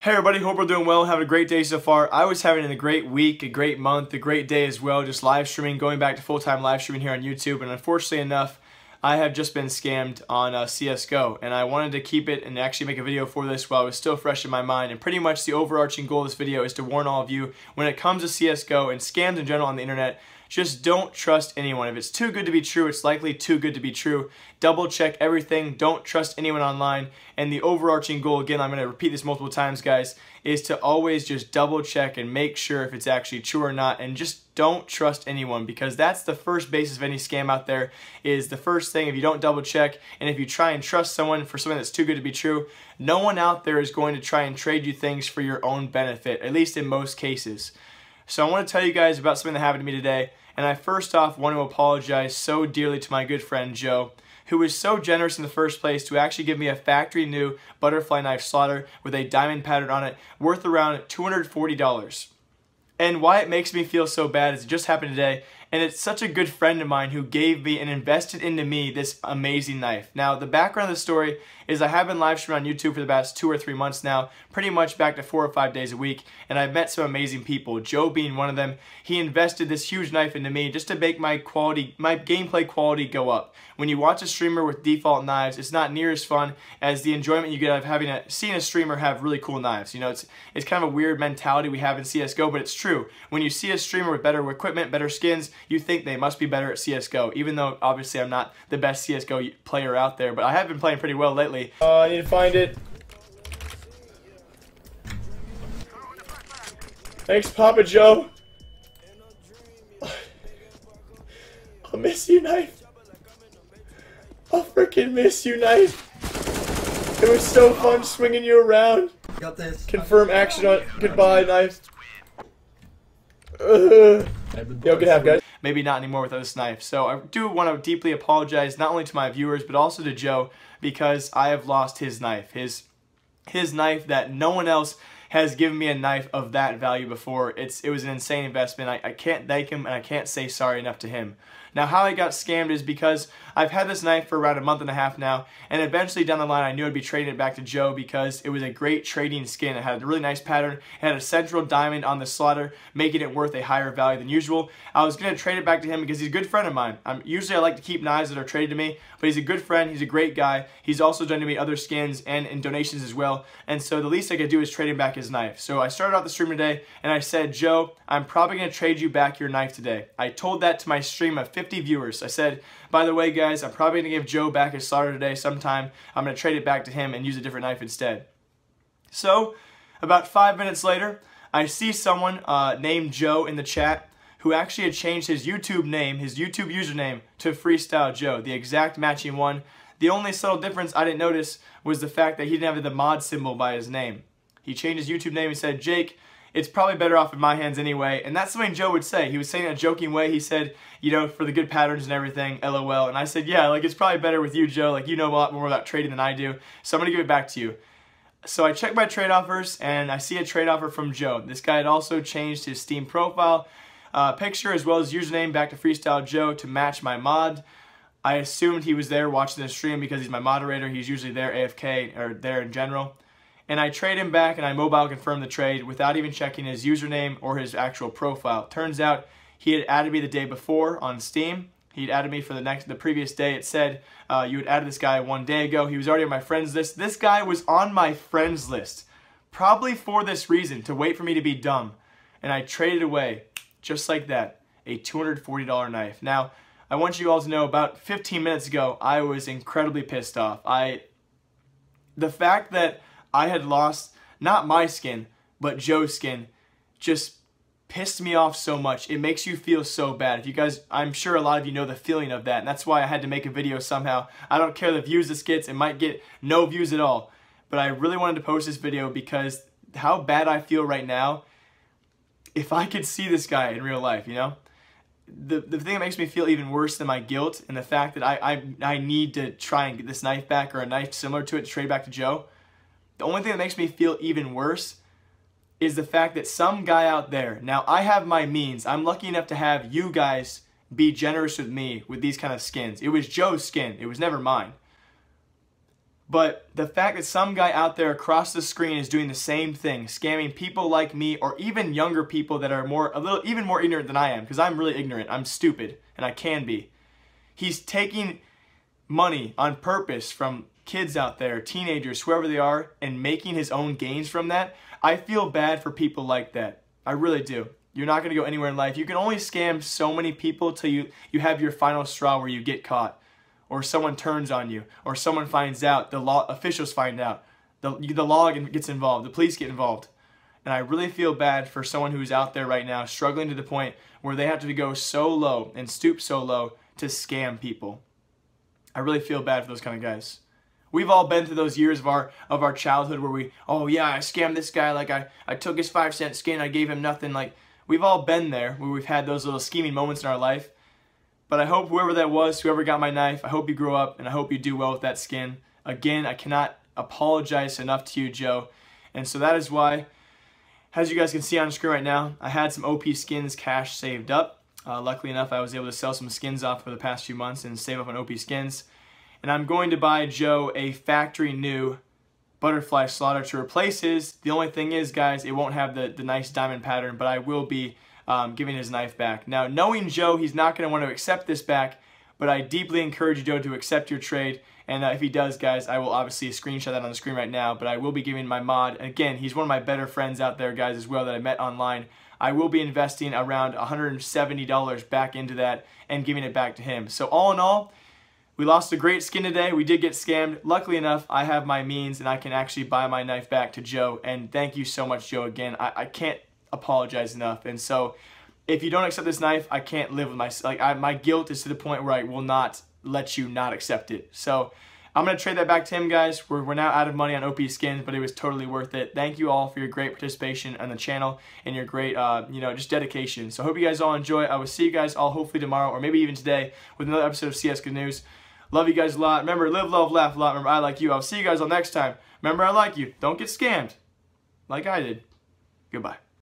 Hey everybody, hope we're doing well, having a great day so far. I was having a great week, a great month, a great day as well, just live streaming, going back to full-time live streaming here on YouTube, and unfortunately enough, I have just been scammed on CSGO, and I wanted to keep it and actually make a video for this while it was still fresh in my mind, and pretty much the overarching goal of this video is to warn all of you, when it comes to CSGO and scams in general on the internet, just don't trust anyone. If it's too good to be true, it's likely too good to be true. Double check everything. Don't trust anyone online. And the overarching goal, again, I'm going to repeat this multiple times, guys, is to always just double check and make sure if it's actually true or not. And just don't trust anyone, because that's the first basis of any scam out there. Is the first thing, if you don't double check and if you try and trust someone for something that's too good to be true, no one out there is going to try and trade you things for your own benefit, at least in most cases. So I want to tell you guys about something that happened to me today. And I first off want to apologize so dearly to my good friend Joe, who was so generous in the first place to actually give me a factory new butterfly knife slaughter with a diamond pattern on it worth around $240. And why it makes me feel so bad is it just happened today, and it's such a good friend of mine who gave me and invested into me this amazing knife. Now, the background of the story is I have been live streaming on YouTube for the past 2 or 3 months now, pretty much back to 4 or 5 days a week, and I've met some amazing people, Joe being one of them. He invested this huge knife into me just to make my gameplay quality go up. When you watch a streamer with default knives, it's not near as fun as the enjoyment you get out of seeing a streamer have really cool knives. You know, it's kind of a weird mentality we have in CSGO, but it's true. When you see a streamer with better equipment, better skins, you think they must be better at CSGO, even though obviously I'm not the best CSGO player out there, but I have been playing pretty well lately. I need to find it. Thanks, Papa Joe. I'll miss you, knife. I'll freaking miss you, knife. It was so fun swinging you around. Got this. Confirm action on goodbye, knife. Yo, good have, guys. Maybe not anymore without this knife. So I do want to deeply apologize not only to my viewers but also to Joe, because I have lost his knife. His knife that no one else has given me a knife of that value before. It was an insane investment. I can't thank him and I can't say sorry enough to him. Now, how I got scammed is because I've had this knife for around a month and a half now, and eventually down the line I knew I'd be trading it back to Joe because it was a great trading skin. It had a really nice pattern. It had a central diamond on the slaughter, making it worth a higher value than usual. I was going to trade it back to him because he's a good friend of mine. Usually I like to keep knives that are traded to me, but he's a good friend. He's a great guy. He's also done to me other skins and in donations as well, and so the least I could do is trade him back his knife. So I started out the stream today, and I said, Joe, I'm probably going to trade you back your knife today. I told that to my stream of 50 viewers. I said, by the way, guys, I'm probably going to give Joe back his slaughter today sometime. I'm going to trade it back to him and use a different knife instead. So, about 5 minutes later, I see someone named Joe in the chat who actually had changed his YouTube name, his YouTube username, to Freestyle Joe, the exact matching one. The only subtle difference I didn't notice was the fact that he didn't have the mod symbol by his name. He changed his YouTube name and said, Jake, it's probably better off in my hands anyway. And that's something Joe would say. He was saying in a joking way. He said, you know, for the good patterns and everything, LOL. And I said, yeah, like, it's probably better with you, Joe. Like, you know a lot more about trading than I do. So I'm going to give it back to you. So I checked my trade offers, and I see a trade offer from Joe. This guy had also changed his Steam profile picture as well as username back to Freestyle Joe to match my mod. I assumed he was there watching the stream because he's my moderator. He's usually there AFK or there in general. And I trade him back, and I mobile confirm the trade without even checking his username or his actual profile. Turns out he had added me the day before on Steam. He'd added me for the previous day. It said you had added this guy 1 day ago. He was already on my friends list. This guy was on my friends list, probably for this reason, to wait for me to be dumb. And I traded away, just like that, a $240 knife. Now, I want you all to know, about 15 minutes ago, I was incredibly pissed off. The fact that I had lost, not my skin, but Joe's skin, just pissed me off so much. It makes you feel so bad. If you guys, I'm sure a lot of you know the feeling of that, and that's why I had to make a video somehow. I don't care the views this gets. It might get no views at all, but I really wanted to post this video because how bad I feel right now, if I could see this guy in real life, you know? The thing that makes me feel even worse than my guilt and the fact that I need to try and get this knife back or a knife similar to it to trade back to Joe, the only thing that makes me feel even worse is the fact that some guy out there, now I have my means, I'm lucky enough to have you guys be generous with me with these kind of skins. It was Joe's skin, it was never mine. But the fact that some guy out there across the screen is doing the same thing, scamming people like me or even younger people that are even more ignorant than I am, because I'm really ignorant, I'm stupid, and I can be. He's taking money on purpose from kids out there, teenagers, whoever they are, and making his own gains from that. I feel bad for people like that. I really do. You're not going to go anywhere in life. You can only scam so many people till you have your final straw where you get caught, or someone turns on you, or someone finds out, the law officials find out, the law gets involved, the police get involved. And I really feel bad for someone who's out there right now struggling to the point where they have to go so low and stoop so low to scam people. I really feel bad for those kind of guys. We've all been through those years of our childhood where oh yeah, I scammed this guy, like I took his 5-cent skin, I gave him nothing. Like, we've all been there where we've had those little scheming moments in our life. But I hope whoever that was, whoever got my knife, I hope you grow up and I hope you do well with that skin. Again, I cannot apologize enough to you, Joe. And so that is why, as you guys can see on the screen right now, I had some OP skins cash saved up. Luckily enough, I was able to sell some skins off for the past few months and save up on OP skins. And I'm going to buy Joe a factory new butterfly slaughter to replace his. The only thing is, guys, it won't have the nice diamond pattern, but I will be giving his knife back. Now, knowing Joe, he's not going to want to accept this back, but I deeply encourage you, Joe, to accept your trade. And if he does, guys, I will obviously screenshot that on the screen right now, but I will be giving my mod. Again, he's one of my better friends out there, guys, as well, that I met online. I will be investing around $170 back into that and giving it back to him. So all in all, we lost a great skin today. We did get scammed. Luckily enough, I have my means and I can actually buy my knife back to Joe. And thank you so much, Joe, again. I can't apologize enough. And so if you don't accept this knife, I can't live with my guilt is to the point where I will not let you not accept it. So I'm going to trade that back to him, guys. We're now out of money on OP skins, but it was totally worth it. Thank you all for your great participation on the channel and your great, just dedication. So I hope you guys all enjoy. I will see you guys all hopefully tomorrow or maybe even today with another episode of CS Good News. Love you guys a lot. Remember, live, love, laugh a lot. Remember, I like you. I'll see you guys all next time. Remember, I like you. Don't get scammed like I did. Goodbye.